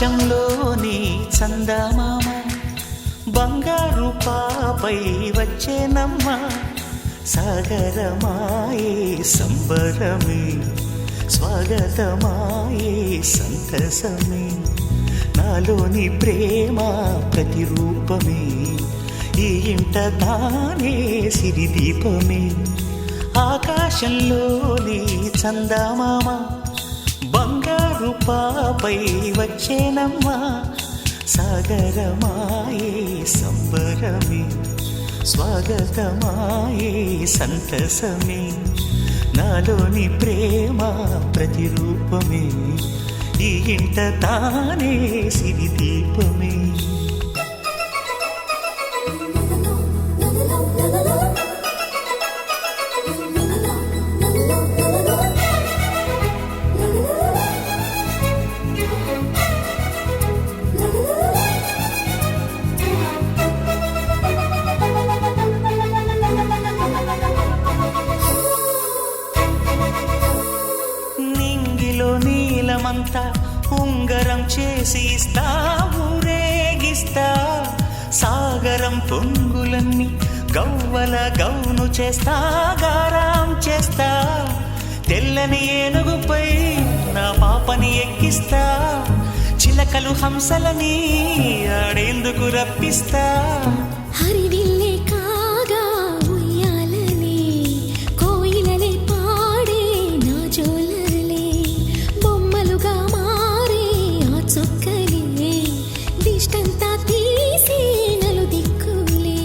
ఆకాశంలోని చందమామ బంగారు పాపై వచ్చేనమ్మ సాగరమాయే సంబరమే స్వాగతమాయే సంతసమే నాలోని ప్రేమ ప్రతిరూపమే ఈ ఇంట తానే సిరిదీపమే ఆకాశంలోని చందమామ బంగారు పాపై వచ్చేనమ్మా సాగరమాయే సంబరమే స్వాగతమాయే సంతసమే నాలోని ప్రేమ ప్రతిరూపమే ఈ ఇంట తానే సిరిదీపమే నీలమంతా ఉంగరం చేసి ఇస్తా ఊరేగిస్తా సాగరం పొంగులన్నీ గవ్వల గౌను చేస్తా గారాం చేస్తా తెల్లని ఏనుగుపై నా పాపని ఎక్కిస్తా చిలకలు హంసలని ఆడేందుకు రప్పిస్తా హరివిల్లే కాగా ఉయ్యాలనే కోయిలనే పాడే నా జోలలే బొమ్మలుగా మారే ఆ చుక్కలే దిష్టంతా తీసి నలు దిక్కులే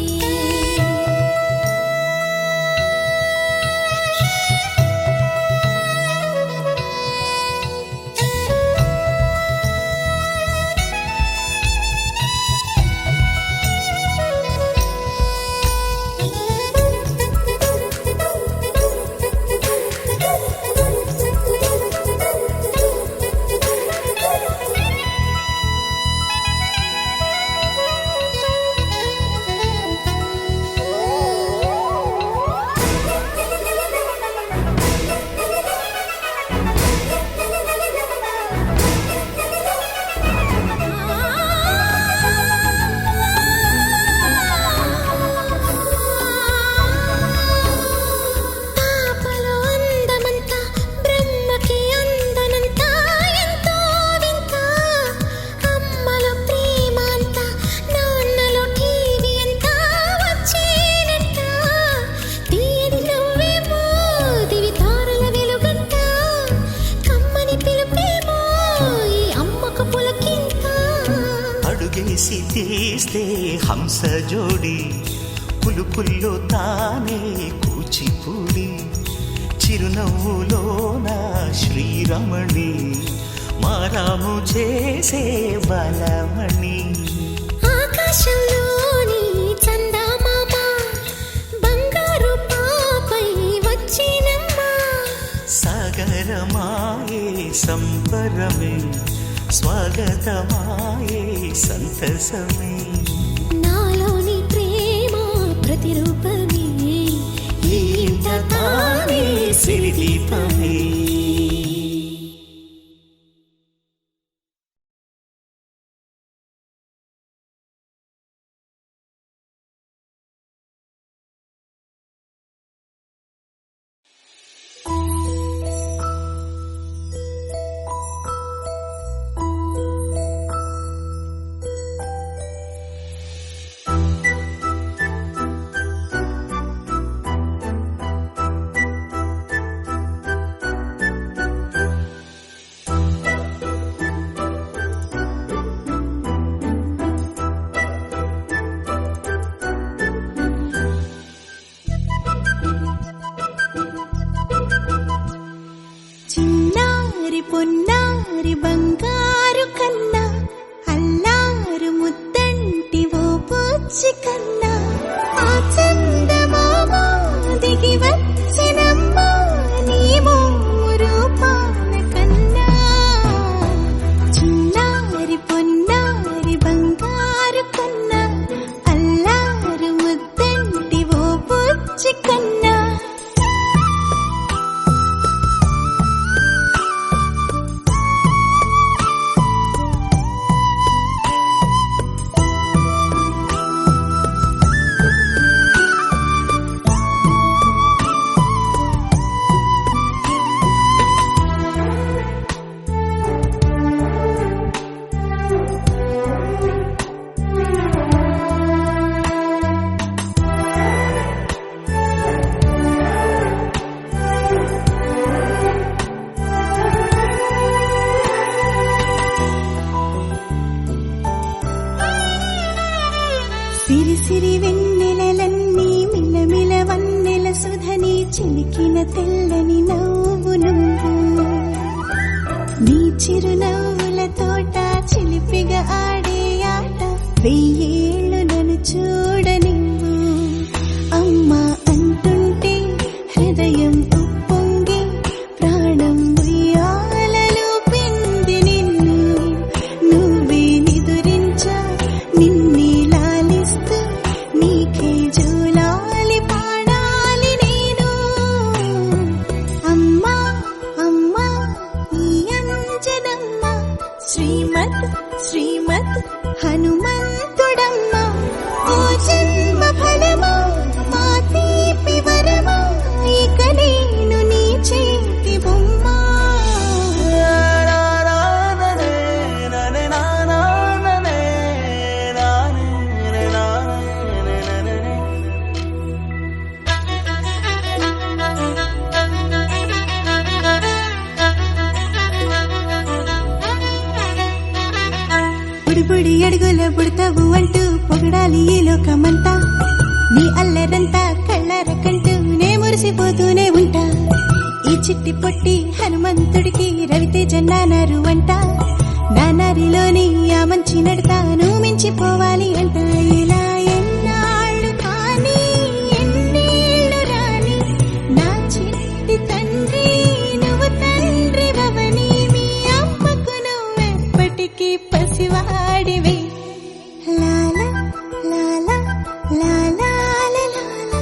అడుగేసి తీస్తే హంస జోడి పులుపుల్లో తానే కూచిపూడి చిరునవ్వులోన శ్రీరమణి మారాము చేసే బలమణి ఆకాశంలోని చందమామ బంగారు పాపై వచ్చినమ్మా సాగరమాయే సంబరమే స్వాగతమాయే సంతసమే నాలోని ప్రేమ ప్రతిరూపమే ఈ ఇంట తానే సిరిదీపమే సిరి సిరి వెన్నెలలన్నీ మిలమిల వన్నెల సుధని చిలికిన తెల్లని నవ్వు నువ్వు నీ చిరునవ్వుల తోట చిలిపిగా ఆడే ఆట వెయ్యేళ్ళు నన్ను చూడనివ్వు అమ్మా అంటుంటే హృదయం ఉప్పొంగి ప్రాణం ఉయ్యాలలో పిండి నిన్ను నువ్వే నిదురించా నిన్నే లాలిస్తూ నీకే జోలాలి పాడాలి నేను అమ్మా అమ్మా ఈ అంజనమ్మ శ్రీమత్ శ్రీమత్ హనుమంతుడమ్మ ఓ జన్మ ఫలమా మా తీపి వరమా ఇక నేను నీ చేతి బొమ్మ బుడిబుడి అడుగుల బుడతావు అంటూ పొగడాలి ఈ లోకమంతా నీ అల్లరంతా కళ్ళరకంటూ నే మురిసిపోతూనే ఉంటా ఈ చిట్టి పొట్టి హనుమంతుడికి రవితేజ నానారు అంట నానారిలోని ఆ మంచి నడతాను మించిపోవాలి అంట ఇలా ఎన్నాళ్ళు కానీ ఎన్నేళ్ళు రాని నా చిట్టి తండ్రి నువ్వు తండ్రి భవని మీ అమ్మకు నువ్వెప్పటికీ పసివాడివి లాల లాల లాల లాల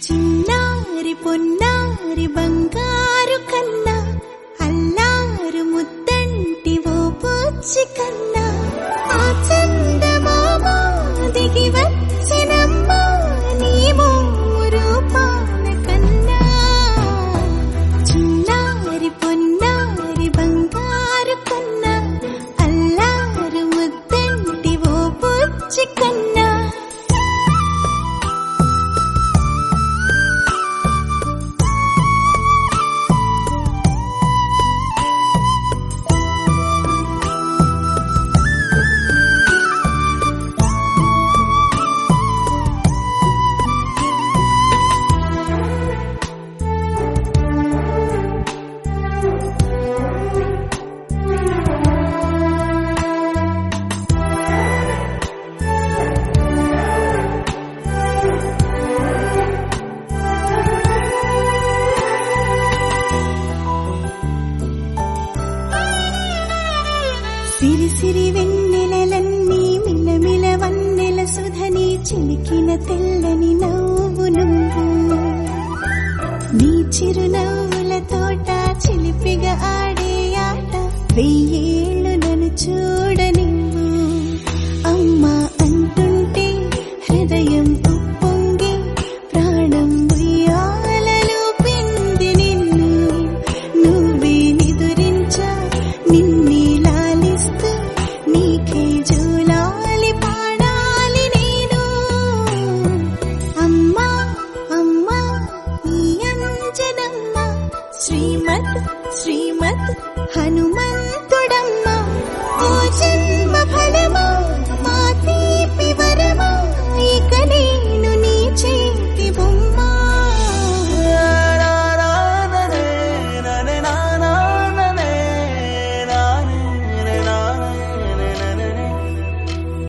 చిన్నారి పొన్నారి బంగారు కన్నా అల్లారు ముద్దంటి ఓ పూచి కన్నా ఆ చందమామ దిగి వచ్చినమ్మ నీ రూపాల కన్నా చిన్నారి పొన్నారి బంగారు కన్నా అల్లారు ముద్దంటి ఓ పూచి కన్నా సిరి సిరి వెన్నెలలన్నీ మిలమిల వన్నెల సుధని చిలికిన తెల్లని నవ్వు నువ్వు నీ చిరునవ్వుల తోట చిలిపిగా ఆడే ఆట వెయ్యి